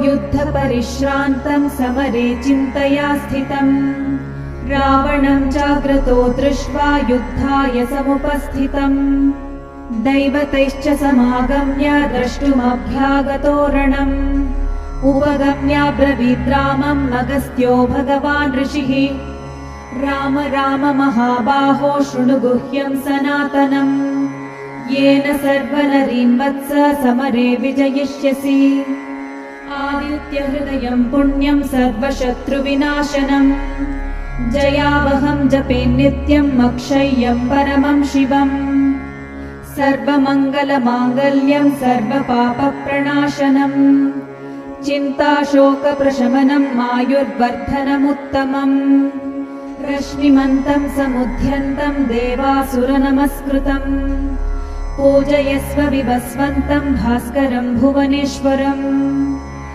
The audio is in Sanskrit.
युद्धपरिश्रान्तं समरे चिन्तया स्थितम् रावणं जाग्रतो दृष्ट्वा युद्धाय समुपस्थितम् दैवतैश्च समागम्य द्रष्टुमभ्यागतो रणम् उपगम्याब्रवीद् रामम् अगस्त्यो भगवान् ऋषिः राम राम महाबाहो शृणु गुह्यं सनातनम् येन सर्वनरीन् वत्स समरे विजयिष्यसि आदित्यहृदयं पुण्यं सर्वशत्रुविनाशनम् जयावहं जपे नित्यम् अक्षय्यं परमं शिवम् सर्वमङ्गलमाङ्गल्यं सर्वपापप्रणाशनम् चिन्ताशोकप्रशमनम् आयुर्वर्धनमुत्तमम् रश्मिमन्तं समुद्यन्तं देवासुरनमस्कृतम् पूजयस्व विवस्वन्तं भास्करं भुवनेश्वरम्